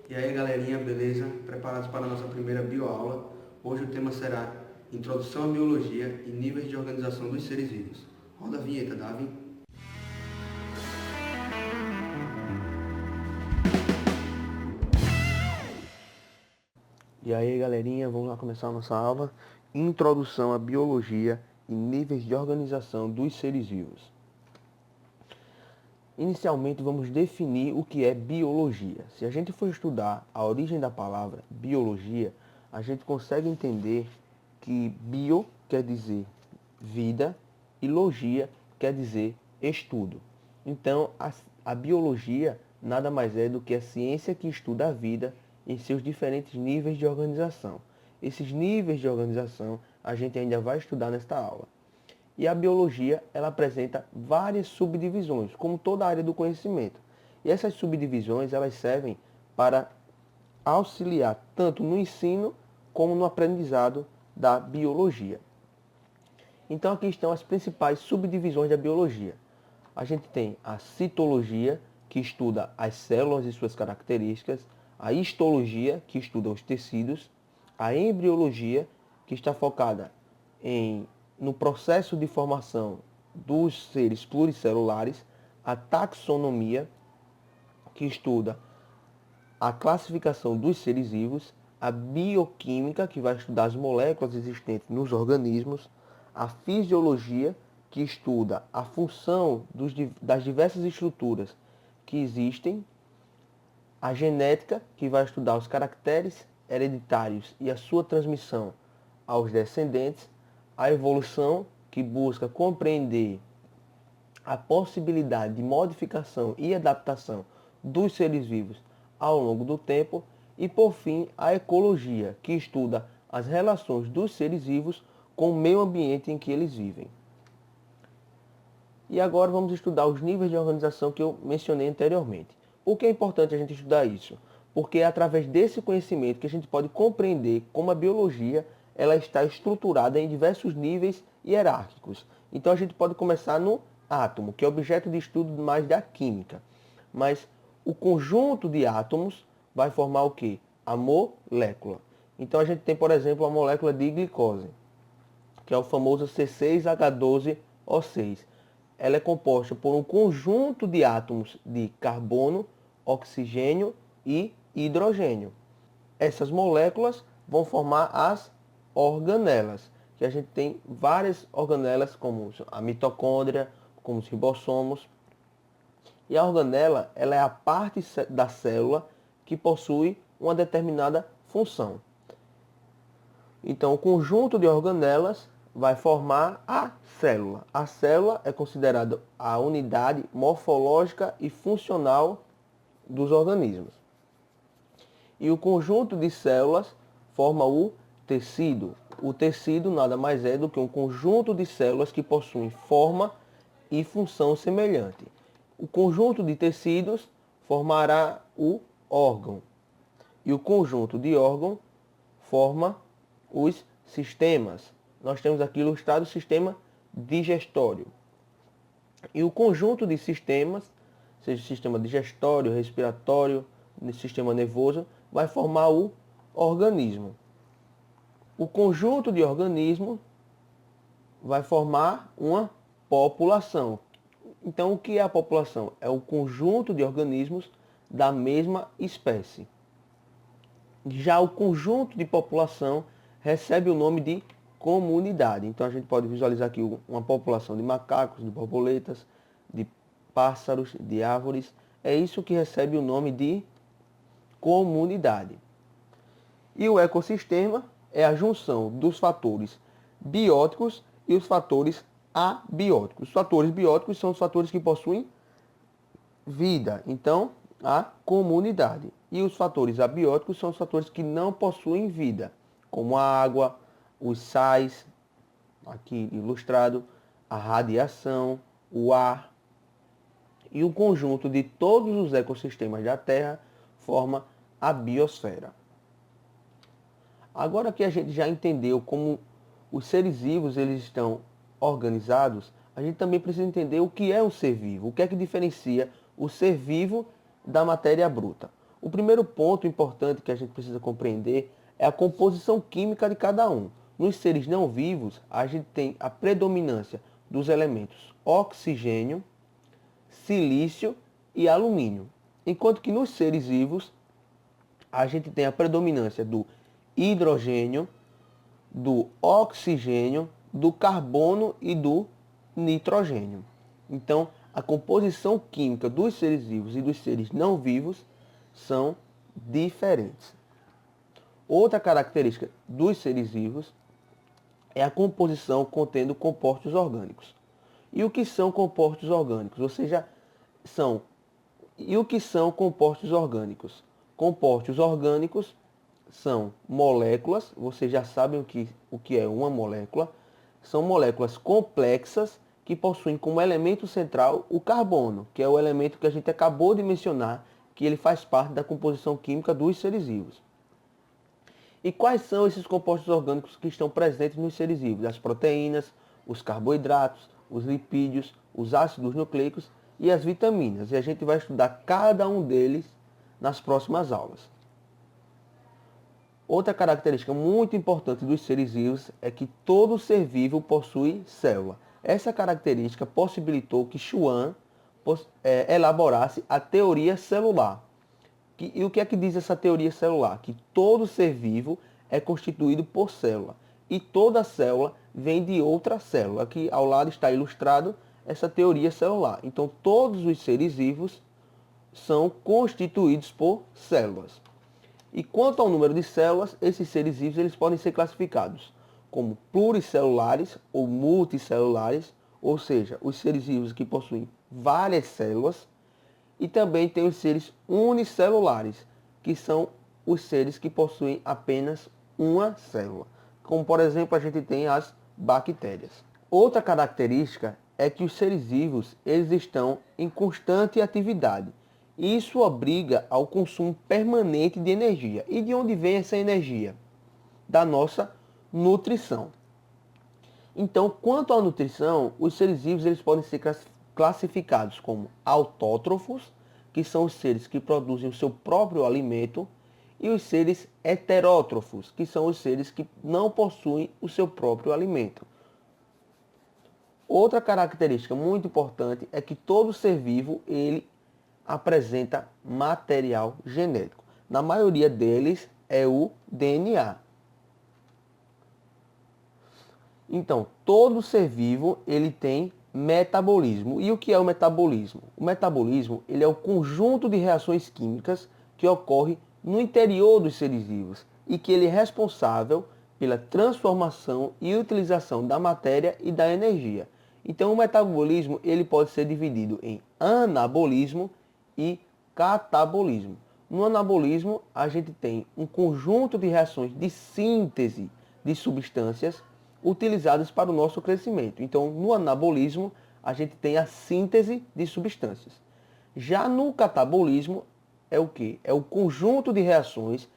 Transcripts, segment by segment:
E aí galerinha, beleza? Preparados para a nossa primeira bioaula? Hoje o tema será Introdução à Biologia e Níveis de Organização dos Seres Vivos. Roda a vinheta, Davi. E aí galerinha, vamos lá começar a nossa aula. Introdução à Biologia e Níveis de Organização dos Seres Vivos. Inicialmente vamos definir o que é biologia. Se a gente for estudar a origem da palavra biologia, a gente consegue entender que bio quer dizer vida e logia quer dizer estudo. Então, a biologia nada mais é do que a ciência que estuda a vida em seus diferentes níveis de organização. Esses níveis de organização a gente ainda vai estudar nesta aula. E a biologia, ela apresenta várias subdivisões, como toda a área do conhecimento. E essas subdivisões, elas servem para auxiliar tanto no ensino como no aprendizado da biologia. Então aqui estão as principais subdivisões da biologia. A gente tem a citologia, que estuda as células e suas características, a histologia, que estuda os tecidos, a embriologia, que está focada no processo de formação dos seres pluricelulares, a taxonomia, que estuda a classificação dos seres vivos, a bioquímica, que vai estudar as moléculas existentes nos organismos, a fisiologia, que estuda a função das diversas estruturas que existem, a genética, que vai estudar os caracteres hereditários e a sua transmissão aos descendentes, a evolução, que busca compreender a possibilidade de modificação e adaptação dos seres vivos ao longo do tempo, e por fim a ecologia, que estuda as relações dos seres vivos com o meio ambiente em que eles vivem. E agora vamos estudar os níveis de organização que eu mencionei anteriormente. Por que é importante a gente estudar isso? Porque é através desse conhecimento que a gente pode compreender como a biologia ela está estruturada em diversos níveis hierárquicos. Então a gente pode começar no átomo, que é objeto de estudo mais da química. Mas o conjunto de átomos vai formar o quê? A molécula. Então a gente tem, por exemplo, a molécula de glicose, que é o famoso C6H12O6. Ela é composta por um conjunto de átomos de carbono, oxigênio e hidrogênio. Essas moléculas vão formar as organelas, que a gente tem várias organelas, como a mitocôndria, como os ribossomos. E a organela, ela é a parte da célula que possui uma determinada função. Então, o conjunto de organelas vai formar a célula. A célula é considerada a unidade morfológica e funcional dos organismos. E o conjunto de células forma o tecido. O tecido nada mais é do que um conjunto de células que possuem forma e função semelhante. O conjunto de tecidos formará o órgão. E o conjunto de órgãos forma os sistemas. Nós temos aqui ilustrado o sistema digestório. E o conjunto de sistemas, seja o sistema digestório, respiratório, sistema nervoso, vai formar o organismo. O conjunto de organismos vai formar uma população. Então, o que é a população? É o conjunto de organismos da mesma espécie. Já o conjunto de população recebe o nome de comunidade. Então a gente pode visualizar aqui uma população de macacos, de borboletas, de pássaros, de árvores. É isso que recebe o nome de comunidade. E o ecossistema é a junção dos fatores bióticos e os fatores abióticos. Os fatores bióticos são os fatores que possuem vida. Então, a comunidade. E os fatores abióticos são os fatores que não possuem vida, como a água, os sais, aqui ilustrado, a radiação, o ar. E o conjunto de todos os ecossistemas da Terra forma a biosfera. Agora que a gente já entendeu como os seres vivos eles estão organizados, a gente também precisa entender o que é um ser vivo, o que é que diferencia o ser vivo da matéria bruta. O primeiro ponto importante que a gente precisa compreender é a composição química de cada um. Nos seres não vivos, a gente tem a predominância dos elementos oxigênio, silício e alumínio. Enquanto que nos seres vivos, a gente tem a predominância do hidrogênio, do oxigênio, do carbono e do nitrogênio. Então, a composição química dos seres vivos e dos seres não vivos são diferentes. Outra característica dos seres vivos é a composição contendo compostos orgânicos. E o que são compostos orgânicos? Ou seja, o que são compostos orgânicos? Compostos orgânicos são moléculas, vocês já sabem o que é uma molécula, são moléculas complexas que possuem como elemento central o carbono, que é o elemento que a gente acabou de mencionar, que ele faz parte da composição química dos seres vivos. E quais são esses compostos orgânicos que estão presentes nos seres vivos? As proteínas, os carboidratos, os lipídios, os ácidos nucleicos e as vitaminas. E a gente vai estudar cada um deles nas próximas aulas. Outra característica muito importante dos seres vivos é que todo ser vivo possui célula. Essa característica possibilitou que Schwann elaborasse a teoria celular. E o que é que diz essa teoria celular? Que todo ser vivo é constituído por célula. E toda célula vem de outra célula. Aqui ao lado está ilustrado essa teoria celular. Então todos os seres vivos são constituídos por células. E quanto ao número de células, esses seres vivos eles podem ser classificados como pluricelulares ou multicelulares, ou seja, os seres vivos que possuem várias células, e também tem os seres unicelulares, que são os seres que possuem apenas uma célula, como por exemplo a gente tem as bactérias. Outra característica é que os seres vivos eles estão em constante atividade. Isso obriga ao consumo permanente de energia. E de onde vem essa energia? Da nossa nutrição. Então, quanto à nutrição, os seres vivos eles podem ser classificados como autótrofos, que são os seres que produzem o seu próprio alimento, e os seres heterótrofos, que são os seres que não possuem o seu próprio alimento. Outra característica muito importante é que todo ser vivo ele apresenta material genético. Na maioria deles é o DNA. Então, todo ser vivo ele tem metabolismo. E o que é o metabolismo? O metabolismo ele é o conjunto de reações químicas que ocorre no interior dos seres vivos e que ele é responsável pela transformação e utilização da matéria e da energia. Então, o metabolismo ele pode ser dividido em anabolismo e catabolismo. No anabolismo, a gente tem um conjunto de reações de síntese de substâncias utilizadas para o nosso crescimento. Então, no anabolismo, a gente tem a síntese de substâncias. Já no catabolismo, é o quê? É o conjunto de reações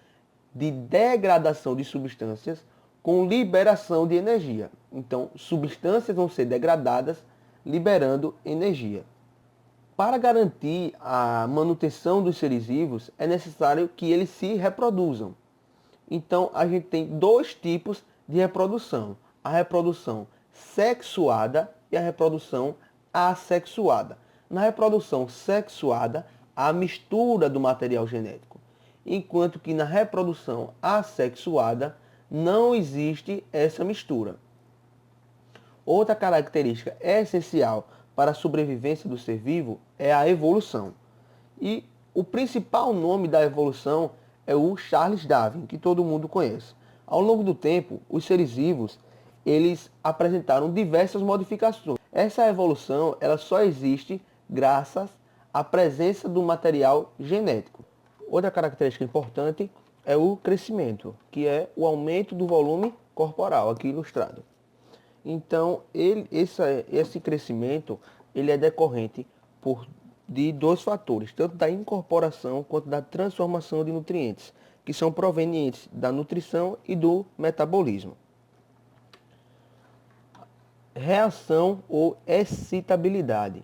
de degradação de substâncias com liberação de energia. Então, substâncias vão ser degradadas, liberando energia. Para garantir a manutenção dos seres vivos, é necessário que eles se reproduzam. Então, a gente tem dois tipos de reprodução. A reprodução sexuada e a reprodução assexuada. Na reprodução sexuada, há a mistura do material genético. Enquanto que na reprodução assexuada, não existe essa mistura. Outra característica essencial para a sobrevivência do ser vivo é a evolução. E o principal nome da evolução é o Charles Darwin, que todo mundo conhece. Ao longo do tempo, os seres vivos eles apresentaram diversas modificações. Essa evolução ela só existe graças à presença do material genético. Outra característica importante é o crescimento, que é o aumento do volume corporal, aqui ilustrado. Então, esse crescimento ele é decorrente de dois fatores, tanto da incorporação quanto da transformação de nutrientes, que são provenientes da nutrição e do metabolismo. Reação ou excitabilidade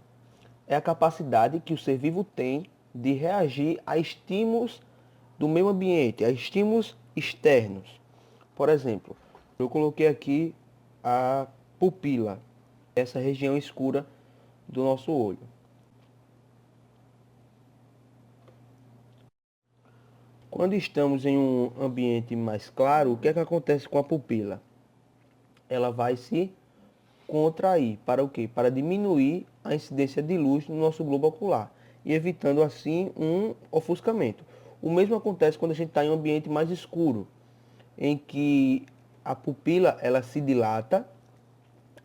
é a capacidade que o ser vivo tem de reagir a estímulos do meio ambiente, a estímulos externos. Por exemplo, eu coloquei aqui a pupila, essa região escura do nosso olho. Quando estamos em um ambiente mais claro, o que é que acontece com a pupila? Ela vai se contrair. Para o quê? Para diminuir a incidência de luz no nosso globo ocular e evitando assim um ofuscamento. O mesmo acontece quando a gente está em um ambiente mais escuro, em que a pupila ela se dilata,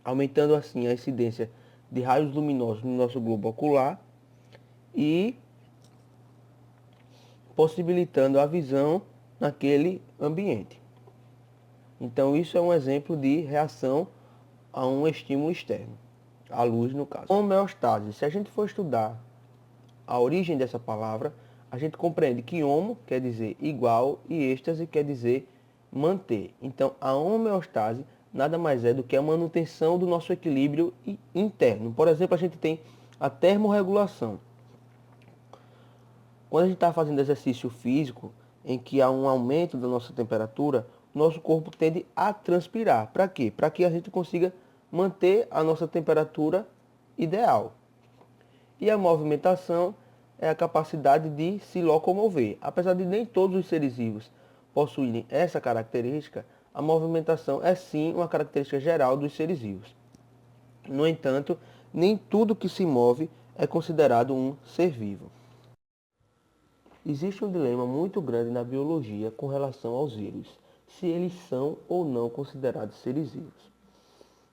aumentando assim a incidência de raios luminosos no nosso globo ocular e possibilitando a visão naquele ambiente. Então isso é um exemplo de reação a um estímulo externo, a luz no caso. Homeostase, se a gente for estudar a origem dessa palavra, a gente compreende que homo quer dizer igual e êxtase quer dizer manter. Então a homeostase nada mais é do que a manutenção do nosso equilíbrio interno. Por exemplo, a gente tem a termorregulação. Quando a gente está fazendo exercício físico, em que há um aumento da nossa temperatura, nosso corpo tende a transpirar. Para quê? Para que a gente consiga manter a nossa temperatura ideal. E a movimentação é a capacidade de se locomover. Apesar de nem todos os seres vivos possuírem essa característica, a movimentação é sim uma característica geral dos seres vivos. No entanto, nem tudo que se move é considerado um ser vivo. Existe um dilema muito grande na biologia com relação aos vírus, se eles são ou não considerados seres vivos.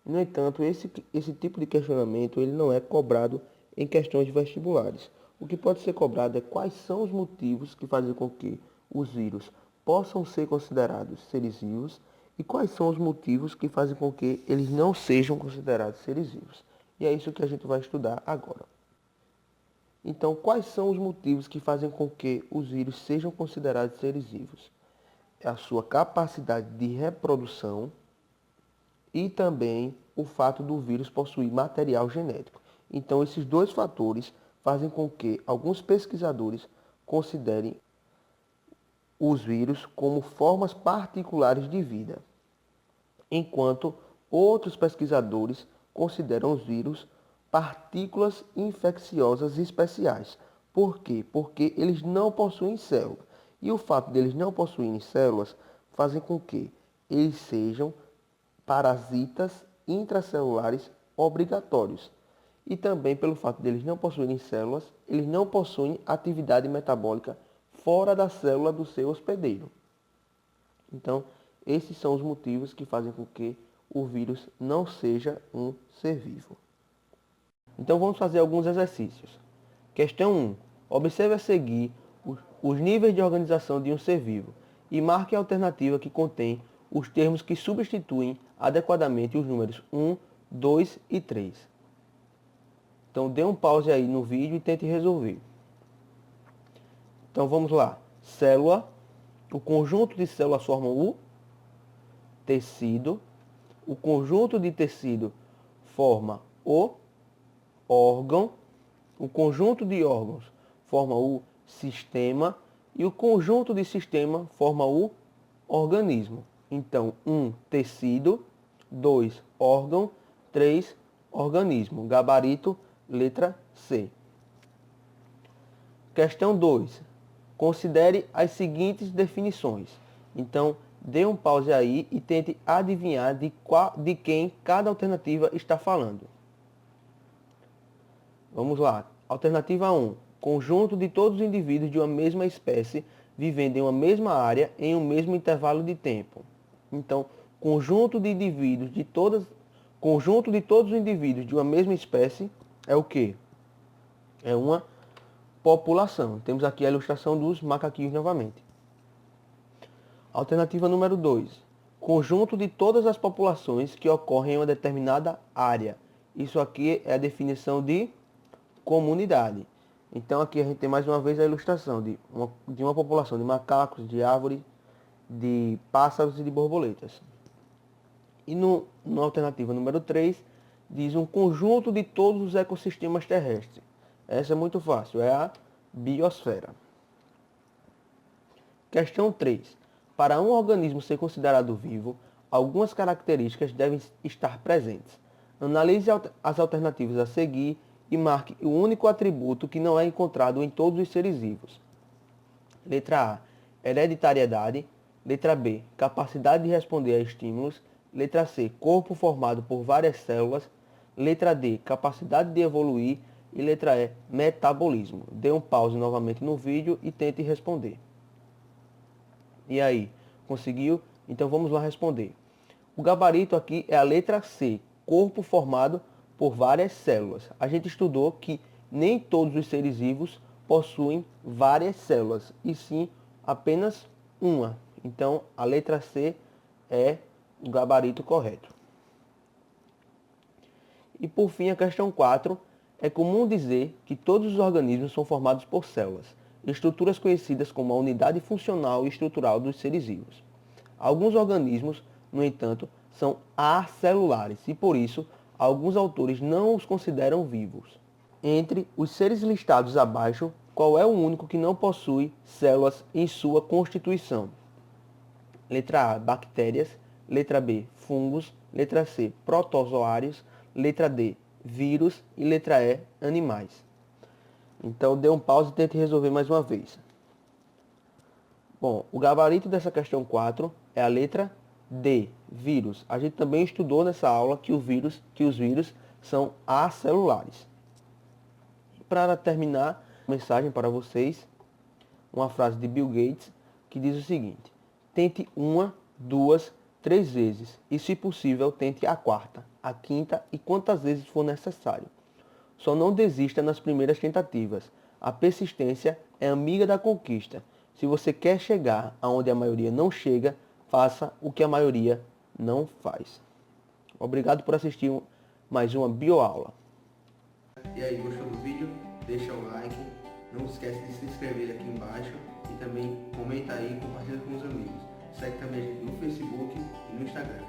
No entanto, esse tipo de questionamento ele não é cobrado em questões vestibulares. O que pode ser cobrado é quais são os motivos que fazem com que os vírus possam ser considerados seres vivos e quais são os motivos que fazem com que eles não sejam considerados seres vivos. E é isso que a gente vai estudar agora. Então, quais são os motivos que fazem com que os vírus sejam considerados seres vivos? É a sua capacidade de reprodução e também o fato do vírus possuir material genético. Então, esses dois fatores fazem com que alguns pesquisadores considerem os vírus como formas particulares de vida, enquanto outros pesquisadores consideram os vírus partículas infecciosas especiais. Por quê? Porque eles não possuem células. E o fato deles não possuírem células fazem com que eles sejam parasitas intracelulares obrigatórios. E também pelo fato deles não possuírem células, eles não possuem atividade metabólica fora da célula do seu hospedeiro. Então, esses são os motivos que fazem com que o vírus não seja um ser vivo. Então vamos fazer alguns exercícios. Questão 1. Observe a seguir os níveis de organização de um ser vivo e marque a alternativa que contém os termos que substituem adequadamente os números 1, 2 e 3. Então dê um pause aí no vídeo e tente resolver. Então vamos lá. Célula. O conjunto de células forma o tecido. O conjunto de tecido forma o órgão. O conjunto de órgãos forma o sistema. E o conjunto de sistema forma o organismo. Então, 1, tecido. 2, órgão. 3, organismo. Gabarito, letra C. Questão 2. Considere as seguintes definições. Então, dê um pause aí e tente adivinhar de quem cada alternativa está falando. Vamos lá. Alternativa 1. Conjunto de todos os indivíduos de uma mesma espécie vivendo em uma mesma área em um mesmo intervalo de tempo. Então, conjunto de todos os indivíduos de uma mesma espécie é o quê? É uma população. Temos aqui a ilustração dos macaquinhos novamente. Alternativa número 2. Conjunto de todas as populações que ocorrem em uma determinada área. Isso aqui é a definição de comunidade. Então aqui a gente tem mais uma vez a ilustração de uma população de macacos, de árvores, de pássaros e de borboletas. E na alternativa número 3, diz um conjunto de todos os ecossistemas terrestres. Essa é muito fácil, é a biosfera. Questão 3. Para um organismo ser considerado vivo, algumas características devem estar presentes. Analise as alternativas a seguir e marque o único atributo que não é encontrado em todos os seres vivos. Letra A. Hereditariedade. Letra B. Capacidade de responder a estímulos. Letra C. Corpo formado por várias células. Letra D. Capacidade de evoluir. E letra E. Metabolismo. Dê um pause novamente no vídeo e tente responder. E aí, conseguiu? Então vamos lá responder. O gabarito aqui é a letra C, corpo formado por várias células. A gente estudou que nem todos os seres vivos possuem várias células, e sim apenas uma. Então a letra C é o gabarito correto. E por fim, a questão 4, é comum dizer que todos os organismos são formados por células, estruturas conhecidas como a unidade funcional e estrutural dos seres vivos. Alguns organismos, no entanto, são acelulares e, por isso, alguns autores não os consideram vivos. Entre os seres listados abaixo, qual é o único que não possui células em sua constituição? Letra A, bactérias. Letra B, fungos. Letra C, protozoários. Letra D, vírus. E letra E, animais. Então, dê um pause e tente resolver mais uma vez. Bom, o gabarito dessa questão 4 é a letra D, vírus. A gente também estudou nessa aula que os vírus são acelulares. Para terminar, mensagem para vocês, uma frase de Bill Gates que diz o seguinte: tente uma, duas, 3 vezes e, se possível, tente a quarta, a quinta e quantas vezes for necessário. Só não desista nas primeiras tentativas. A persistência é amiga da conquista. Se você quer chegar aonde a maioria não chega, faça o que a maioria não faz. Obrigado por assistir mais uma bioaula. E aí, gostou do vídeo? Deixa o like. Não esquece de se inscrever aqui embaixo e também comenta aí e compartilha com os amigos. Segue também a gente no Facebook e no Instagram.